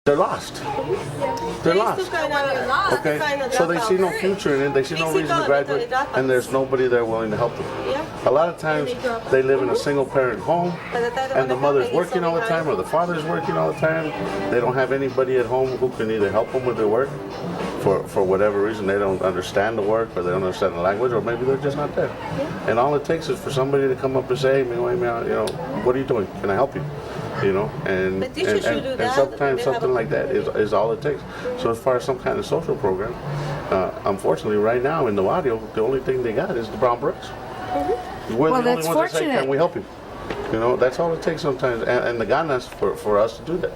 they're lost. They're lost. Okay, so they see no future in it. They see no reason to graduate, and there's nobody there willing to help them. A lot of times they live in a single-parent home, and the mother's working all the time, or the father's working all the time. They don't have anybody at home who can either help them with their work, for whatever reason. They don't understand the work, or they don't understand the language, or maybe they're just not there. And all it takes is for somebody to come up and say, "Hey, what are you doing? Can I help you?" And sometimes something like that is all it takes. So as far as some kind of social program, unfortunately right now in the barrio, the only thing they got is the Brown Berets. We're the only ones that say, "Can we help you?" That's all it takes sometimes, and the ganas for us to do that.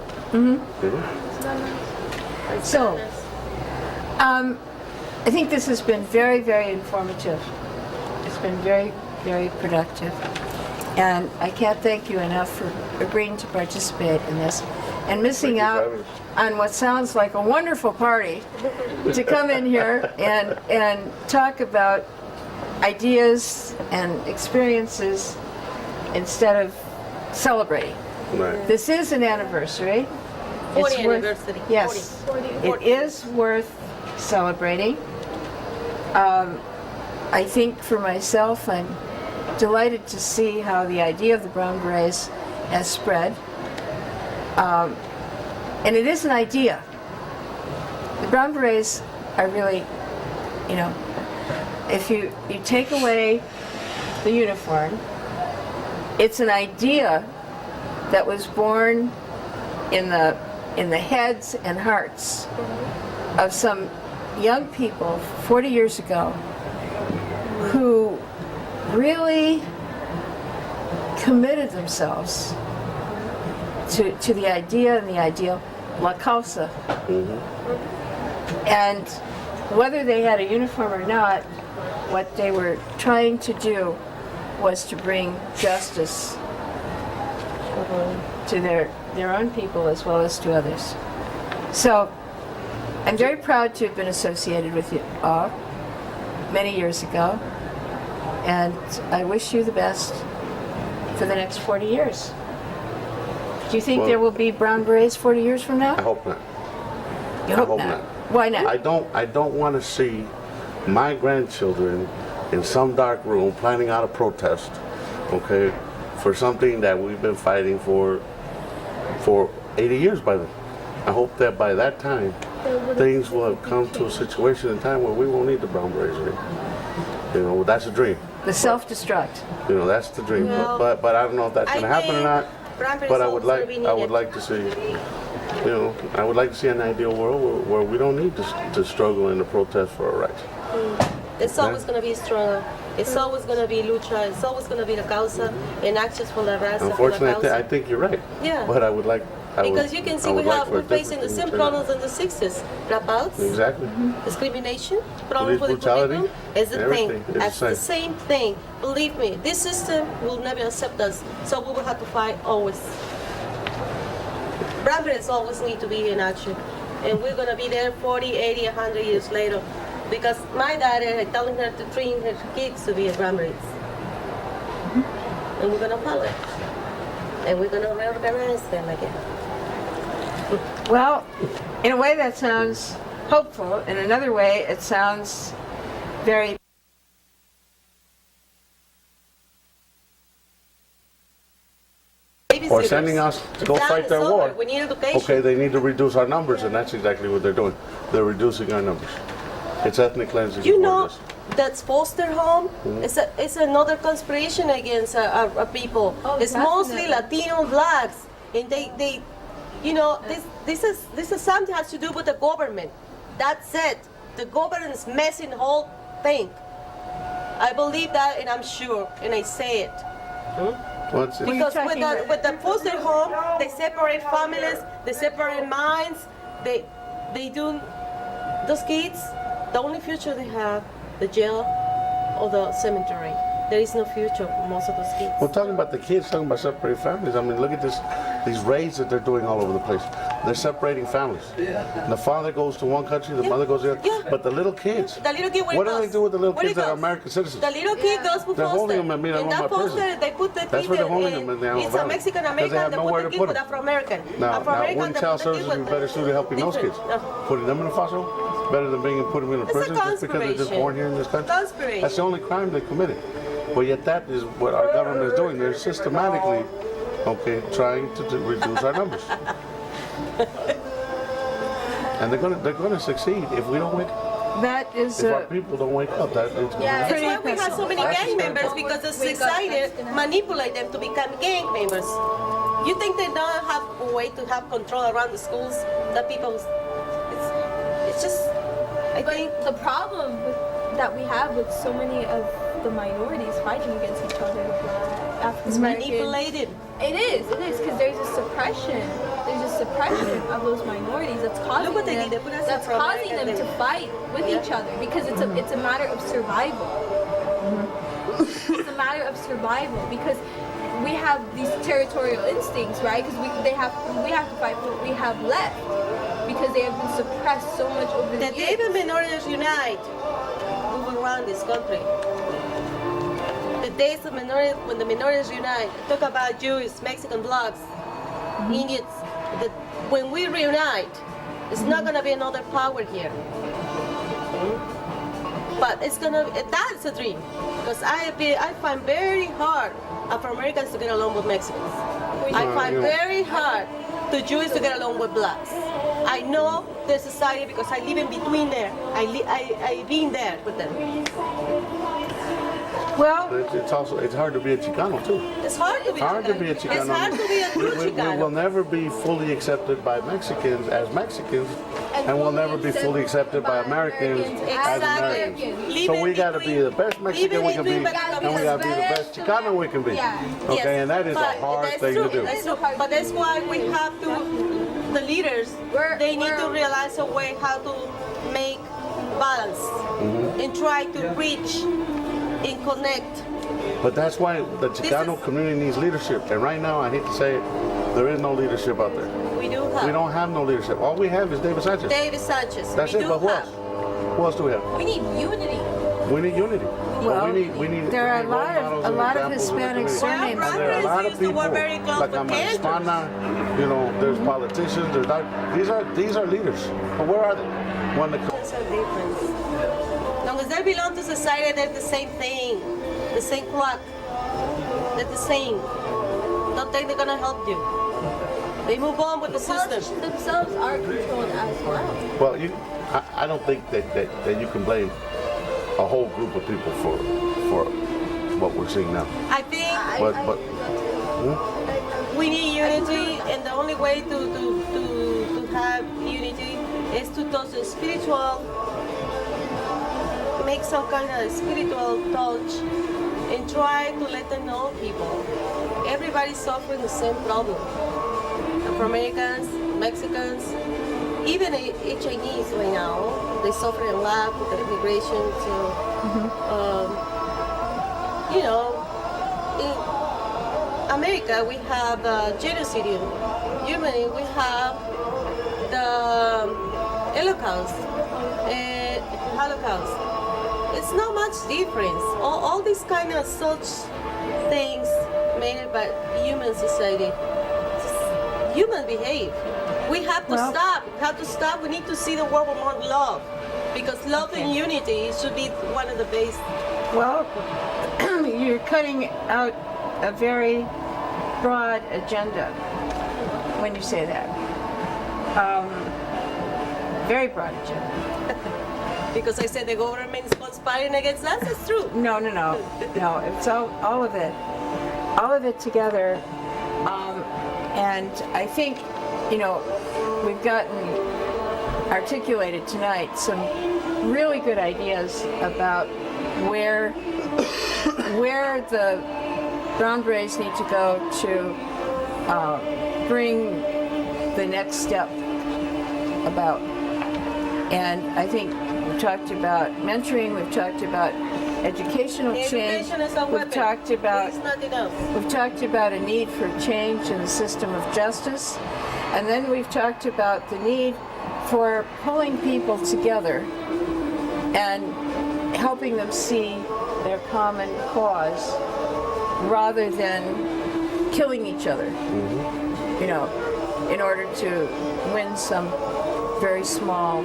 So, I think this has been very, very informative. It's been very, very productive. And I can't thank you enough for agreeing to participate in this and missing out on what sounds like a wonderful party to come in here and talk about ideas and experiences instead of celebrating. Right. This is an anniversary. 40th anniversary. Yes, 40. it is worth celebrating. I think for myself, I'm delighted to see how the idea of the Brown Berets has spread. And it is an idea. The Brown Berets are really, if you take away the uniform, it's an idea that was born in the heads and hearts of some young people 40 years ago who really committed themselves to the idea and the ideal, la causa. And whether they had a uniform or not, what they were trying to do was to bring justice to their own people as well as to others. So I'm very proud to have been associated with you all many years ago, and I wish you the best for the next 40 years. Do you think there will be Brown Berets 40 years from now? I hope not. You hope not? Why not? I don't want to see my grandchildren in some dark room planning out a protest, okay, for something that we've been fighting for 80 years by then. I hope that by that time, things will have come to a situation in time where we won't need the Brown Berets anymore. That's a dream. The self-destruct. That's the dream. Well, but I don't know if that's going to happen or not. But I would like to see, I would like to see an ideal world where we don't need to struggle and to protest for our rights. It's always going to be struggle. It's always going to be lucha. It's always going to be la causa and actions for la raza. Unfortunately, I think you're right. Yeah. But I would like. Because you can see we're facing the same problems in the 60s. Dropouts. Exactly. Discrimination. Problem for the brutality. curriculum is the thing. It's That's the same thing. Believe me, this system will never accept us. So we will have to fight always. Brown Berets always need to be in action. And we're going to be there 40, 80, 100 years later. Because my daughter is telling her to train her kids to be a Brown Berets. And we're going to follow it. And we're going to reorganize them again. Well, in a way that sounds hopeful. In another way, it sounds very... Or sending us to go fight their war. We need education. Okay, they need to reduce our numbers, and that's exactly what they're doing. They're reducing our numbers. It's ethnic cleansing. You know, that's foster home. It's another conspiration against our people. It's mostly Latino blacks, and they this is something has to do with the government. That's it. The government is messing the whole thing. I believe that, and I'm sure, and I say it. Because with the foster home, they separate families, they separate minds, they do those kids. The only future they have, the jail or the cemetery. There is no future for most of those kids. We're talking about the kids, talking about separate families. I mean, look at these raids that they're doing all over the place. They're separating families. The father goes to one country, the mother goes to the other. Yeah. But the little kids, The little kid, what do they do with the little kids that are American citizens? The little kid goes for They're holding foster. them in In that foster, they put the kid That's where they're holding them in the it's a Alabama. Mexican Because they American, have they nowhere put the to kid put with them. Afro-American. Now, Afro-American, wouldn't they child put the kid services be with better suited helping those kids? Putting them in a foster home? Better than putting them in a It's a prison just because they're just conspiration. born here in this country? Conspiration. That's the only crime they committed. But yet that is what our government is doing. They're systematically, trying to reduce our numbers. And they're gonna succeed if we don't wake up. That is If our people don't wake up, That's why we have so many gang members, because the society manipulate them to become gang members. You think they don't have a way to have control around the schools? The people, it's just, I think. The problem that we have with so many of the minorities fighting against each other, It's manipulated. It is, because there's a suppression. There's a suppression of those minorities that's causing what they them, did. They put us that's in causing them America, to fight with each other, because it's a matter of survival. It's a matter of survival, because we have these territorial instincts, right? Because we have to fight for what we have left, because they have been suppressed so much over the The years. day the minorities unite, we will run this country. The days of when the minorities unite, talk about Jews, Mexican blacks, Indians. When we reunite, it's not gonna be another power here. But that's a dream, because I find very hard for Americans to get along with Mexicans. I find very hard to Jews to get along with blacks. I know the society because I live in between there. I've been there with them. well. It's hard to be a Chicano too. It's hard to be Hard to be a Chicano. It's hard to be a true We Chicano. will never be fully accepted by Mexicans as Mexicans, and we'll never be fully accepted by Americans as Americans. Exactly. So we got to be the best Mexican we can be, and we got to be the best Chicano we can be. Okay, and that is a hard thing to do. That's true. But that's why we have to, the leaders, they need to realize a way how to make balance and try to reach and connect. But that's why the Chicano community needs leadership. And right now, I hate to say it, there is no leadership out there. We do have. We don't have no leadership. All we have is David Sanchez. David Sanchez. That's we it. do But who have. else? Who else do we have? We need unity. We need unity. Well, we need there are a role models and lot of examples in the Hispanic community. surnames. Well, And there are a lot of used to people, work very close like with I'm Kansas. there's politicians, there's these are leaders. But where are they? When the There's a difference. Long as they belong to society, they're the same thing. The same clock. They're the same. Don't think they're gonna help you. They move on with the system. Politicians themselves are controlled as well. well, I don't think that you can blame a whole group of people for what we're seeing now. I think But we need unity, and the only way to have unity is to touch the spiritual, make some kind of spiritual touch, and try to let them know people. Everybody's suffering the same problem. Afro-Americans, Mexicans, even Chinese right now, they suffer a lot with the immigration. So, in America we have genocide. In Germany we have the Holocaust. It's not much difference. All these kind of such things made by human society. Human behave. We have to stop. We have to stop. We need to see the world with more love, because love and unity should be one of the base. Well, you're cutting out a very broad agenda when you say that. Very broad agenda. Because I said the government is conspiring against us. It's true. No. It's all of it. All of it together. And I think, we've gotten articulated tonight some really good ideas about where the Brown Berets need to go to bring the next step about. And I think we've talked about mentoring, we've talked about educational change, Education is a we've weapon. talked about It's nothing else. We've talked about a need for change in the system of justice, And then we've talked about the need for pulling people together and helping them see their common cause rather than killing each other, you know, in order to win some very small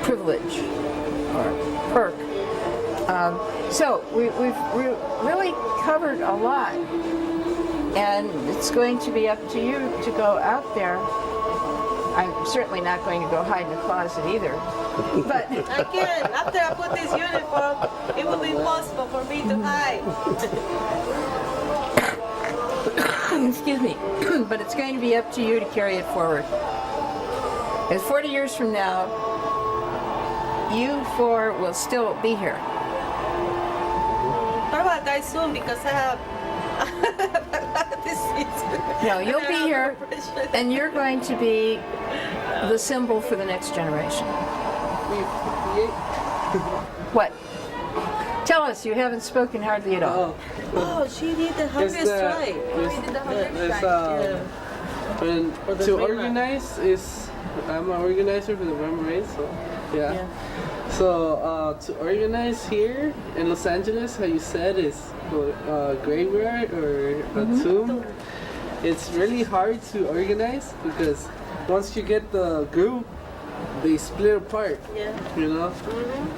privilege or perk. So we've really covered a lot, and it's going to be up to you to go out there. I'm certainly not going to go hide in a closet either. But I can. After I put this uniform, it will be impossible for me to hide. excuse me, but it's going to be up to you to carry it forward. And 40 years from now, you four will still be here. Probably I'll die soon because I have disease. No, you'll be here, and you're going to be the symbol for the next generation. What? Tell us, you haven't spoken hardly at all. Oh, she did the hunger strike. To organize is, I'm an organizer for the Berets, so yeah. So to organize here in Los Angeles, how you said, is a graveyard or a tomb. It's really hard to organize because once you get the group, they split apart. Yeah. You know,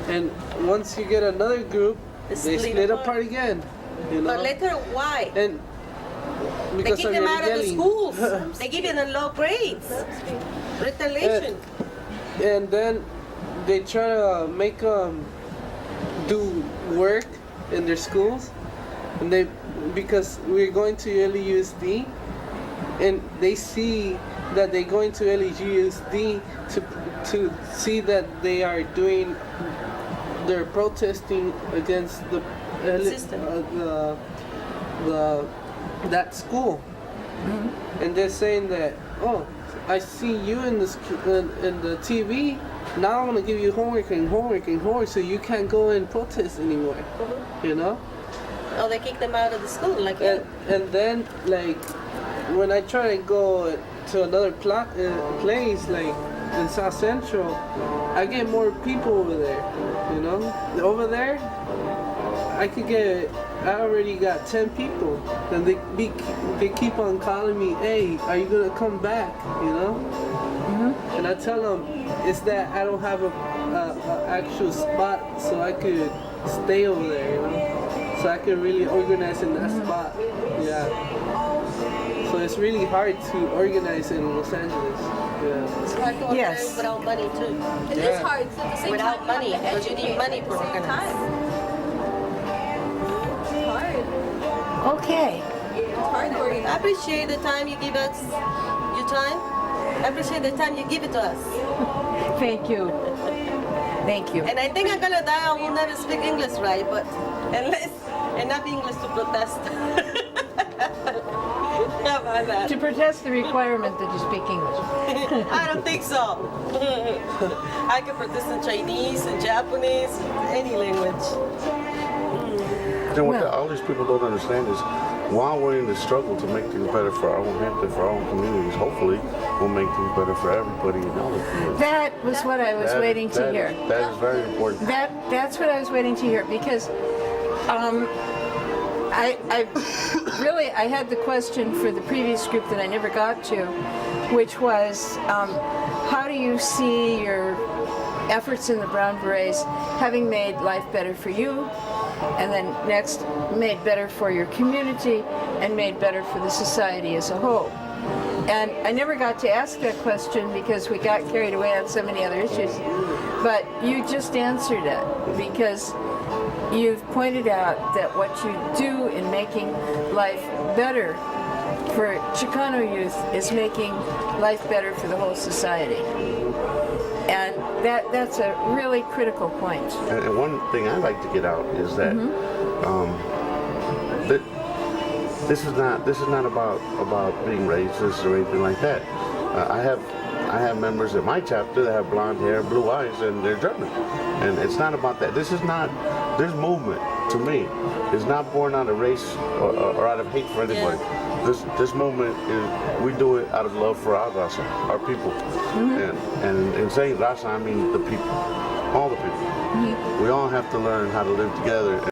and once you get another group, they split apart again. You know, But later, why? and They because kick of them your out of the yelling. schools. They give them low grades. Retaliation. And then they try to make them do work in their schools, and because we're going to LUSD, and they see that they're going to LUSD to see that they are doing, they're protesting against the System. that school, and they're saying that, oh, I see you in the in the TV. Now I'm gonna give you homework and homework and homework, so you can't go and protest anymore. You know. Oh, they kick them out of the school, like And then like when I try to go to another place like in South Central, I get more people over there. You know, over there, I already got 10 people, and they keep on calling me, hey, are you gonna come back, you know? And I tell them, it's that I don't have a actual spot so I could stay over there, you know? So I could really organize in that spot, yeah. So it's really hard to organize in Los Angeles, yeah. it's hard to organize without money too. It is hard. So at the same Without time, money, you have to because you need educate money at for the same organizing. time. It's hard. Okay. It's hard to I organize. appreciate the time you give us, your time. I appreciate the time you give it to us. Thank you. Thank you. And I think I'm gonna die. I will never speak English right, but enough English to protest. How about that? To protest the requirement that you speak English. I don't think so. I can protest in Chinese and Japanese, any language. Then what all these people don't understand is, while we're in the struggle to make things better for our own gente, for our own communities, hopefully we'll make things better for everybody in all the communities. That was what I was waiting to hear. That is very important. That's what I was waiting to hear, because I had the question for the previous group that I never got to, which was, how do you see your efforts in the Brown Berets having made life better for you, and then next made better for your community, and made better for the society as a whole? And I never got to ask that question because we got carried away on so many other issues. But you just answered it, because you've pointed out that what you do in making life better for Chicano youth is making life better for the whole society. And that's a really critical point. And one thing I like to get out is that this is not about being racist or anything like that. I have members in my chapter that have blonde hair, blue eyes, and they're German. And it's not about that. This is not this movement, to me, is not born out of race or out of hate for anybody. This movement is, we do it out of love for our raza, our people. And in saying raza, I mean the people, all the people. We all have to learn how to live together.